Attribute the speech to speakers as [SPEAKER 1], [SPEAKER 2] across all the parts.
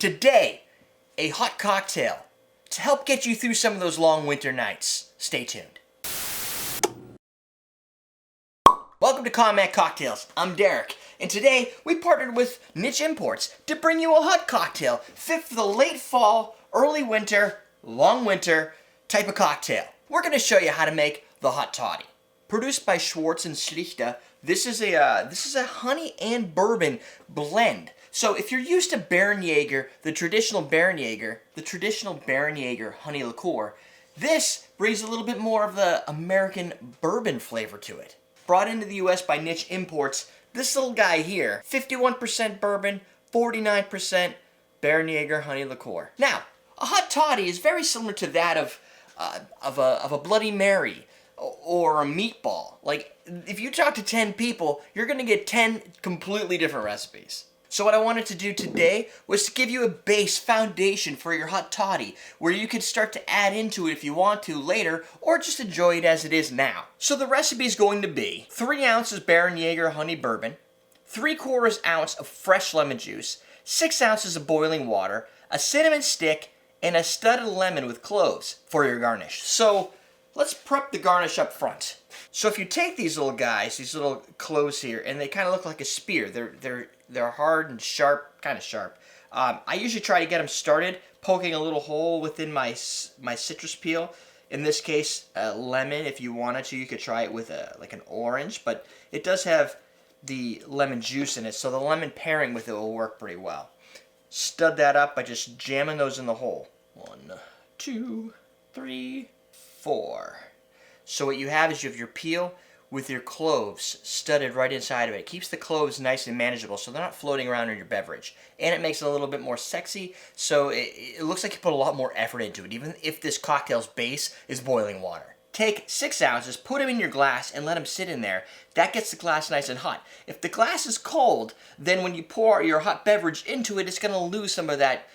[SPEAKER 1] Today, a hot cocktail to help get you through some of those long winter nights. Stay tuned. Welcome to Combat Cocktails. I'm Derek, and today we partnered with Niche Imports to bring you a hot cocktail fit for the late fall, early winter, long winter type of cocktail. We're going to show you how to make the Hot Toddy. Produced by Schwartz and Schlichter, this is a honey and bourbon blend. So if you're used to Barenjager, the traditional Barenjager honey liqueur, this brings a little bit more of the American bourbon flavor to it. Brought into the US by Niche Imports, this little guy here, 51% bourbon, 49% Barenjager honey liqueur. Now, a hot toddy is very similar to that of a Bloody Mary or a meatball. Like, if you talk to 10 people, you're going to get 10 completely different recipes. So what I wanted to do today was to give you a base foundation for your hot toddy, where you could start to add into it if you want to later, or just enjoy it as it is now. So the recipe is going to be 3 ounces Barenjager Honey Bourbon, 3/4 ounce of fresh lemon juice, 6 ounces of boiling water, a cinnamon stick, and a studded lemon with cloves for your garnish. So let's prep the garnish up front. So if you take these little guys, these little cloves here, and they kind of look like a spear. They're hard and sharp, kind of sharp. I usually try to get them started poking a little hole within my citrus peel. In this case, lemon. If you wanted to, you could try it with like an orange, but it does have the lemon juice in it, so the lemon pairing with it will work pretty well. Stud that up by just jamming those in the hole. 1, 2, 3, 4. So what you have is you have your peel with your cloves studded right inside of it. It keeps the cloves nice and manageable so they're not floating around in your beverage. And it makes it a little bit more sexy, so it looks like you put a lot more effort into it, even if this cocktail's base is boiling water. Take 6 ounces, put them in your glass, and let them sit in there. That gets the glass nice and hot. If the glass is cold, then when you pour your hot beverage into it, it's going to lose some of that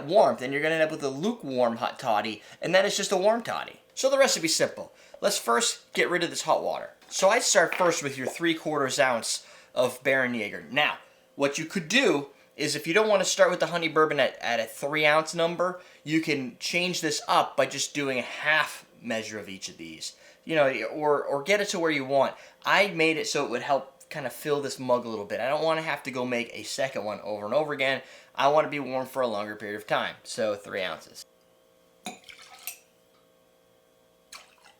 [SPEAKER 1] warmth, and you're going to end up with a lukewarm hot toddy, and then it's just a warm toddy. So the recipe's simple. Let's first get rid of this hot water. So I'd start first with your 3/4 ounce of Barenjager. Now, what you could do is if you don't want to start with the honey bourbon at a 3 ounce number, you can change this up by just doing a half measure of each of these. You know, or get it to where you want. I made it so it would help kind of fill this mug a little bit. I don't want to have to go make a second one over and over again. I want to be warm for a longer period of time. So 3 ounces.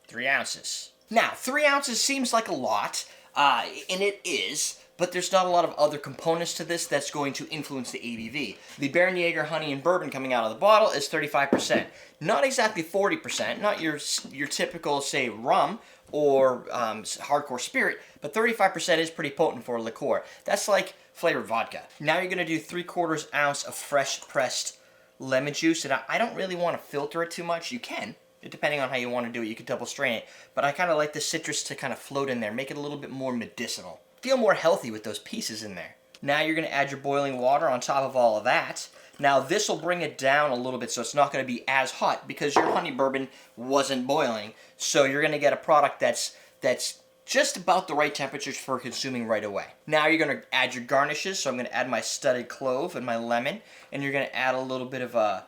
[SPEAKER 1] 3 ounces. Now, 3 ounces seems like a lot, and it is, but there's not a lot of other components to this that's going to influence the ABV. The Barenjager Honey and Bourbon coming out of the bottle is 35%. Not exactly 40%, not your typical, say, rum or hardcore spirit, but 35% is pretty potent for a liqueur. That's like flavored vodka. Now you're going to do 3/4 ounce of fresh pressed lemon juice, and I don't really want to filter it too much. You can. Depending on how you want to do it, you could double strain it. But I kind of like the citrus to kind of float in there, make it a little bit more medicinal. Feel more healthy with those pieces in there. Now you're going to add your boiling water on top of all of that. Now this will bring it down a little bit so it's not going to be as hot because your honey bourbon wasn't boiling. So you're going to get a product that's just about the right temperatures for consuming right away. Now you're going to add your garnishes. So I'm going to add my studded clove and my lemon. And you're going to add a little bit of a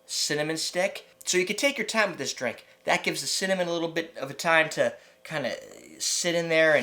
[SPEAKER 1] cinnamon stick. So you can take your time with this drink. That gives the cinnamon a little bit of a time to kind of sit in there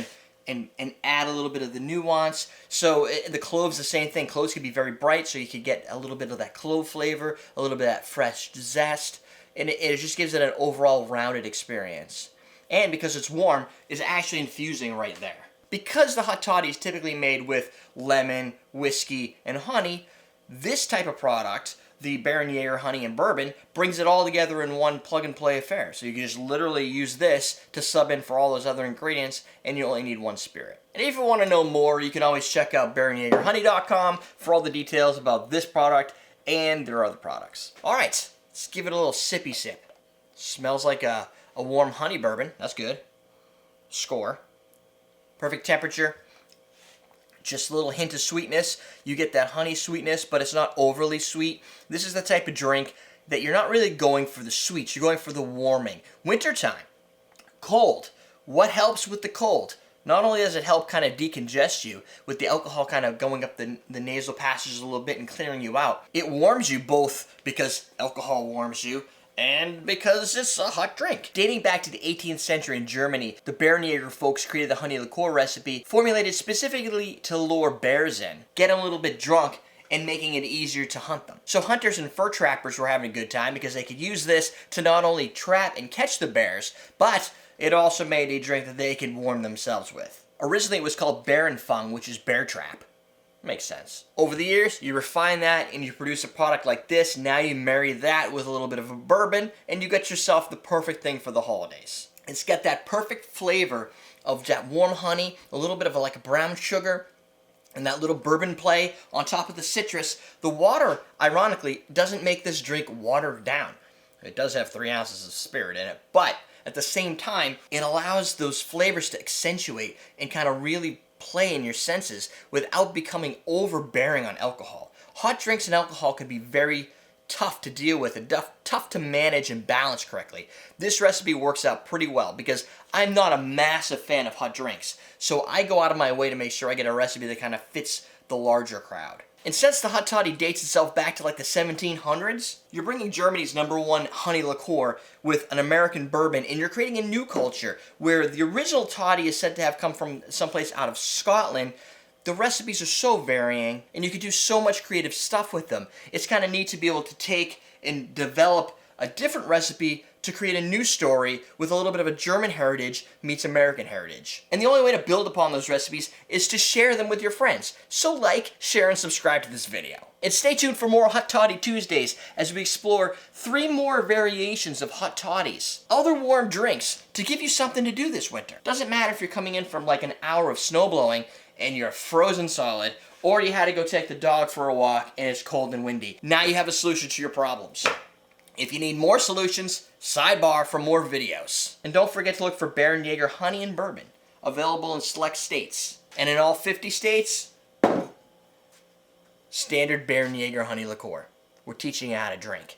[SPEAKER 1] and add a little bit of the nuance. So the clove's the same thing. Cloves can be very bright, so you can get a little bit of that clove flavor, a little bit of that fresh zest, and it just gives it an overall rounded experience. And because it's warm, it's actually infusing right there. Because the hot toddy is typically made with lemon, whiskey, and honey, this type of product, the Barenjager Honey and Bourbon, brings it all together in one plug-and-play affair. So you can just literally use this to sub in for all those other ingredients, and you only need one spirit. And if you want to know more, you can always check out BarenjagerHoney.com for all the details about this product and their other products. All right, let's give it a little sippy sip. Smells like a warm honey bourbon. That's good. Score. Perfect temperature. Just a little hint of sweetness. You get that honey sweetness, but it's not overly sweet. This is the type of drink that you're not really going for the sweets. You're going for the warming. Wintertime. Cold. What helps with the cold? Not only does it help kind of decongest you, with the alcohol kind of going up the nasal passages a little bit and clearing you out, it warms you both because alcohol warms you, and because it's a hot drink. Dating back to the 18th century in Germany, the Barenjager folks created the honey liqueur recipe formulated specifically to lure bears in, get them a little bit drunk, and making it easier to hunt them. So hunters and fur trappers were having a good time because they could use this to not only trap and catch the bears, but it also made a drink that they could warm themselves with. Originally it was called Barenfang, which is bear trap. Makes sense. Over the years, you refine that and you produce a product like this. Now you marry that with a little bit of a bourbon and you got yourself the perfect thing for the holidays. It's got that perfect flavor of that warm honey, a little bit of like a brown sugar, and that little bourbon play on top of the citrus. The water, ironically, doesn't make this drink watered down. It does have 3 ounces of spirit in it, but at the same time, it allows those flavors to accentuate and kind of really play in your senses without becoming overbearing on alcohol. Hot drinks and alcohol can be very tough to deal with and tough to manage and balance correctly. This recipe works out pretty well because I'm not a massive fan of hot drinks, so I go out of my way to make sure I get a recipe that kind of fits the larger crowd. And since the Hot Toddy dates itself back to like the 1700s, you're bringing Germany's #1 honey liqueur with an American bourbon, and you're creating a new culture where the original toddy is said to have come from someplace out of Scotland. The recipes are so varying, and you can do so much creative stuff with them. It's kind of neat to be able to take and develop a different recipe to create a new story with a little bit of a German heritage meets American heritage. And the only way to build upon those recipes is to share them with your friends. So like, share, and subscribe to this video. And stay tuned for more Hot Toddy Tuesdays as we explore 3 more variations of hot toddies, other warm drinks to give you something to do this winter. Doesn't matter if you're coming in from like an hour of snowblowing and you're frozen solid, or you had to go take the dog for a walk and it's cold and windy. Now you have a solution to your problems. If you need more solutions, sidebar for more videos. And don't forget to look for Barenjager Honey and Bourbon, available in select states. And in all 50 states, standard Barenjager Honey Liqueur. We're teaching you how to drink.